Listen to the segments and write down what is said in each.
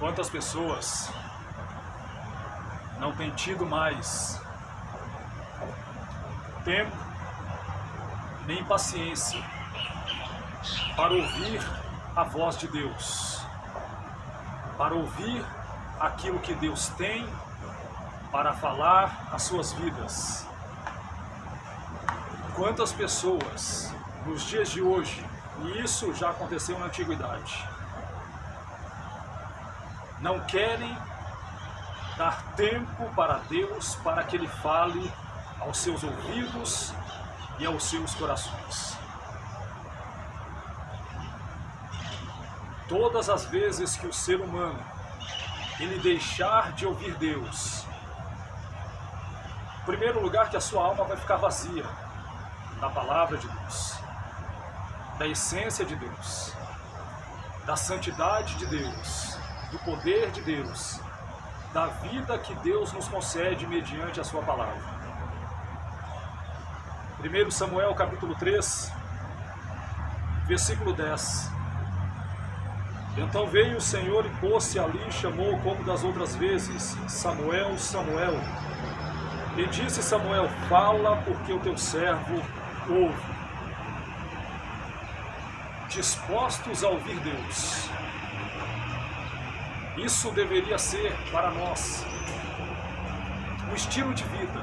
Quantas pessoas não têm tido mais tempo nem paciência para ouvir a voz de Deus, para ouvir aquilo que Deus tem para falar às suas vidas. Quantas pessoas nos dias de hoje, e isso já aconteceu na antiguidade, não querem dar tempo para Deus para que Ele fale aos seus ouvidos e aos seus corações. Todas as vezes que o ser humano ele deixar de ouvir Deus, em primeiro lugar que a sua alma vai ficar vazia da palavra de Deus, da essência de Deus, da santidade de Deus, do poder de Deus, da vida que Deus nos concede mediante a sua palavra. 1 Samuel capítulo 3, versículo 10. Então veio o Senhor e pôs-se ali e chamou como das outras vezes: Samuel, Samuel. E disse Samuel: fala, porque o teu servo ouve. Dispostos a ouvir Deus. Isso deveria ser para nós um estilo de vida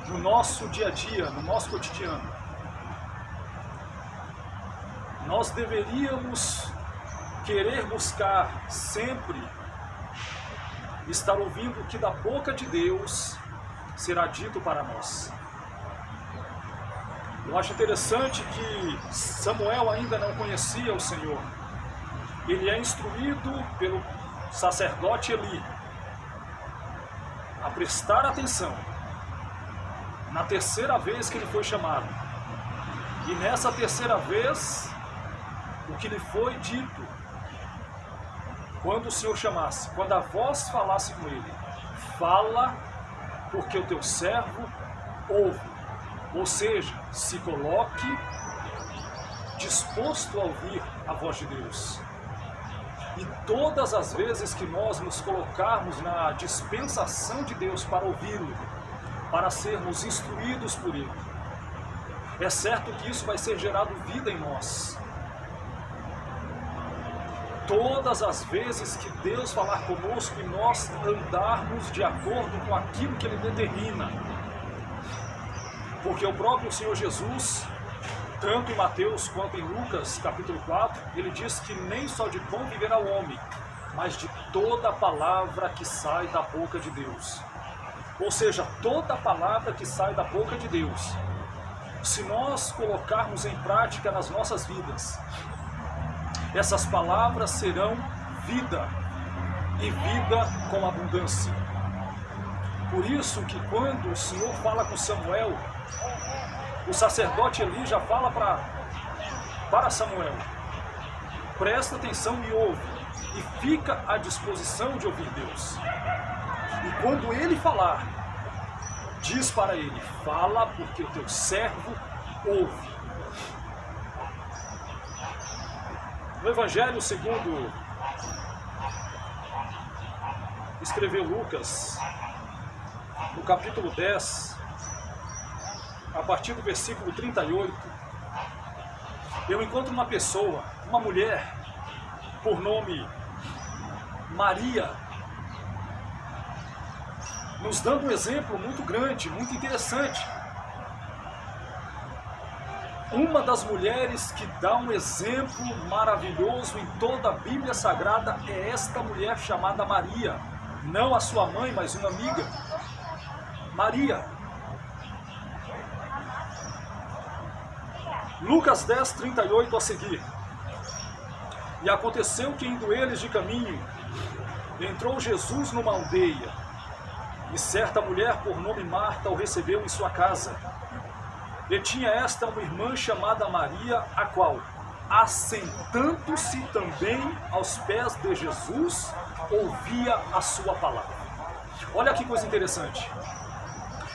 no nosso dia a dia, no nosso cotidiano. Nós deveríamos querer buscar sempre estar ouvindo o que da boca de Deus será dito para nós. Eu acho interessante que Samuel ainda não conhecia o Senhor. Ele é instruído pelo sacerdote Eli a prestar atenção na terceira vez que ele foi chamado. E nessa terceira vez, o que lhe foi dito, quando o Senhor chamasse, quando a voz falasse com ele: fala, porque o teu servo ouve. Ou seja, se coloque disposto a ouvir a voz de Deus. E todas as vezes que nós nos colocarmos na dispensação de Deus para ouvi-lo, para sermos instruídos por Ele, é certo que isso vai ser gerado vida em nós. Todas as vezes que Deus falar conosco e nós andarmos de acordo com aquilo que Ele determina. Porque o próprio Senhor Jesus, tanto em Mateus quanto em Lucas, capítulo 4, ele diz que nem só de pão viverá o homem, mas de toda a palavra que sai da boca de Deus. Ou seja, toda a palavra que sai da boca de Deus, se nós colocarmos em prática nas nossas vidas, essas palavras serão vida, e vida com abundância. Por isso que quando o Senhor fala com Samuel, o sacerdote Eli já fala para Samuel: presta atenção e ouve, e fica à disposição de ouvir Deus. E quando ele falar, diz para ele: fala, porque o teu servo ouve. No Evangelho segundo escreveu Lucas, no capítulo 10, a partir do versículo 38, eu encontro uma pessoa, uma mulher, por nome Maria, nos dando um exemplo muito grande, muito interessante. Uma das mulheres que dá um exemplo maravilhoso em toda a Bíblia Sagrada é esta mulher chamada Maria. Não a sua mãe, mas uma amiga. Maria. Lucas 10, 38 a seguir. E aconteceu que, indo eles de caminho, entrou Jesus numa aldeia, e certa mulher por nome Marta o recebeu em sua casa. E tinha esta uma irmã chamada Maria, a qual, assentando-se também aos pés de Jesus, ouvia a sua palavra. Olha que coisa interessante.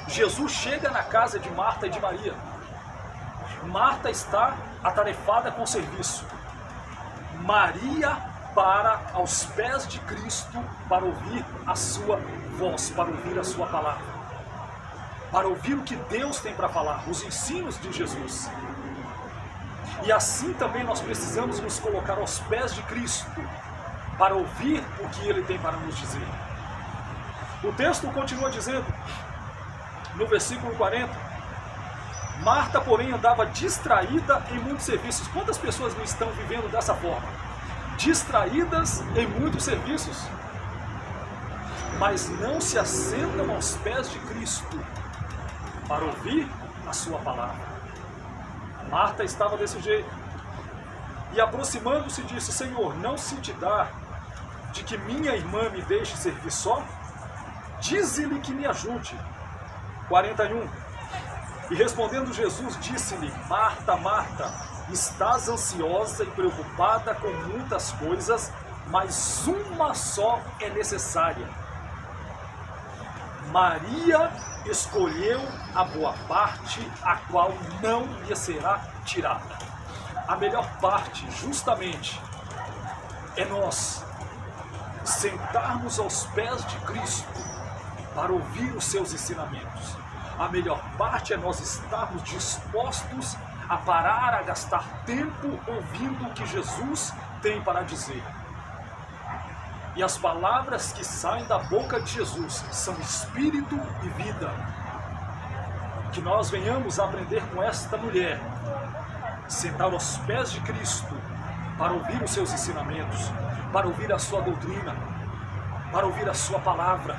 Jesus chega na casa de Marta e de Maria. Marta está atarefada com o serviço. Maria para aos pés de Cristo para ouvir a sua voz, para ouvir a sua palavra, para ouvir o que Deus tem para falar, os ensinos de Jesus. E assim também nós precisamos nos colocar aos pés de Cristo para ouvir o que Ele tem para nos dizer. O texto continua dizendo, no versículo 40, Marta, porém, andava distraída em muitos serviços. Quantas pessoas não estão vivendo dessa forma? Distraídas em muitos serviços, mas não se assentam aos pés de Cristo para ouvir a sua palavra. Marta estava desse jeito. E aproximando-se disse, Senhor, não se te dá de que minha irmã me deixe servir só? Dize-lhe que me ajude. 41. E respondendo Jesus, disse-lhe, Marta, Marta, estás ansiosa e preocupada com muitas coisas, mas uma só é necessária. Maria escolheu a boa parte, a qual não lhe será tirada. A melhor parte, justamente, é nós sentarmos aos pés de Cristo para ouvir os seus ensinamentos. A melhor parte é nós estarmos dispostos a parar, a gastar tempo ouvindo o que Jesus tem para dizer. E as palavras que saem da boca de Jesus são espírito e vida. Que nós venhamos a aprender com esta mulher, sentar aos pés de Cristo para ouvir os seus ensinamentos, para ouvir a sua doutrina, para ouvir a sua palavra,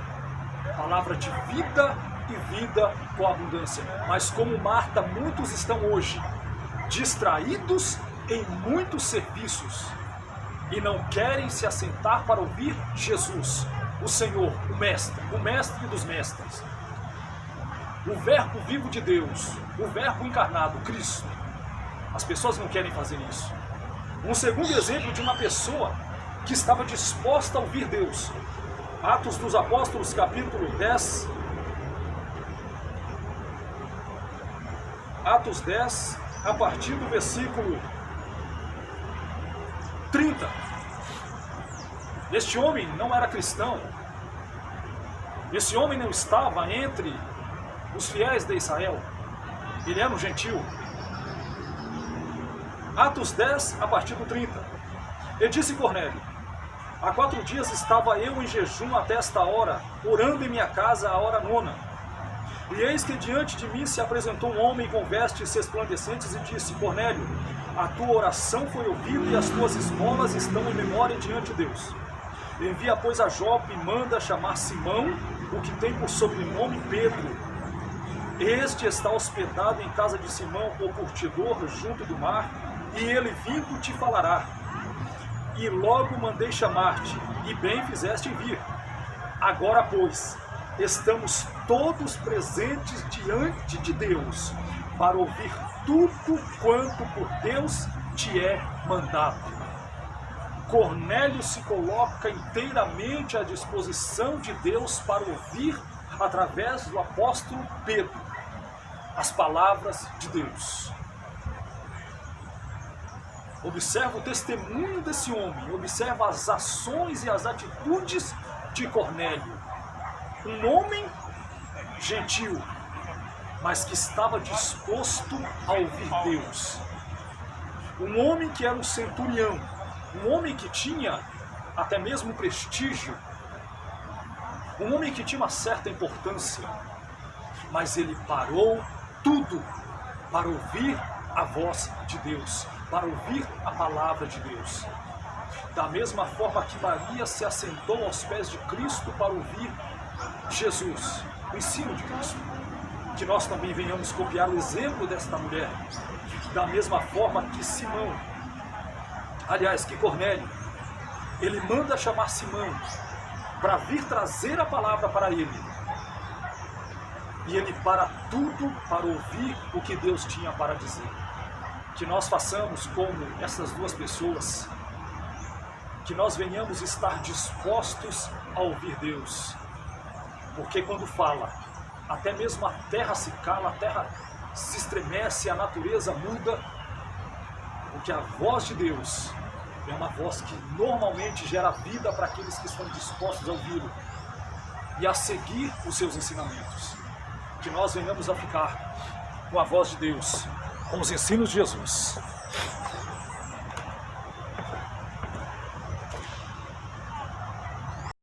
palavra de vida e vida com abundância. Mas como Marta, muitos estão hoje distraídos em muitos serviços e não querem se assentar para ouvir Jesus, o Senhor, o mestre dos mestres, o verbo vivo de Deus, o verbo encarnado, Cristo. As pessoas não querem fazer isso. Um segundo exemplo de uma pessoa que estava disposta a ouvir Deus. Atos dos Apóstolos, capítulo 10. Atos 10, a partir do versículo 30. Este homem não era cristão. Esse homem não estava entre os fiéis de Israel. Ele era um gentil. Atos 10, a partir do 30. E disse Cornélio, há 4 dias estava eu em jejum até esta hora, orando em minha casa à hora 9. E eis que diante de mim se apresentou um homem com vestes resplandecentes e disse, Cornélio, a tua oração foi ouvida e as tuas esmolas estão em memória diante de Deus. Envia, pois, a Jope e manda chamar Simão, o que tem por sobrenome Pedro. Este está hospedado em casa de Simão, o curtidor, junto do mar, e ele vindo te falará. E logo mandei chamar-te, e bem fizeste em vir. Agora, pois, estamos todos presentes diante de Deus, para ouvir tudo quanto por Deus te é mandado. Cornélio se coloca inteiramente à disposição de Deus para ouvir, através do apóstolo Pedro, as palavras de Deus. Observa o testemunho desse homem, observa as ações e as atitudes de Cornélio. Um homem gentil, mas que estava disposto a ouvir Deus. Um homem que era um centurião, um homem que tinha até mesmo prestígio, um homem que tinha uma certa importância, mas ele parou tudo para ouvir a voz de Deus, para ouvir a palavra de Deus. Da mesma forma que Maria se assentou aos pés de Cristo para ouvir Jesus, o ensino de Cristo, que nós também venhamos copiar o exemplo desta mulher. Da mesma forma que Simão, aliás, que Cornélio, ele manda chamar Simão para vir trazer a palavra para ele. E ele para tudo para ouvir o que Deus tinha para dizer. Que nós façamos como essas duas pessoas, que nós venhamos estar dispostos a ouvir Deus. Porque quando fala, até mesmo a terra se cala, a terra se estremece, a natureza muda, porque a voz de Deus É uma voz que normalmente gera vida para aqueles que estão dispostos a ouvi-lo e a seguir os seus ensinamentos. Que nós venhamos a ficar com a voz de Deus, com os ensinos de Jesus.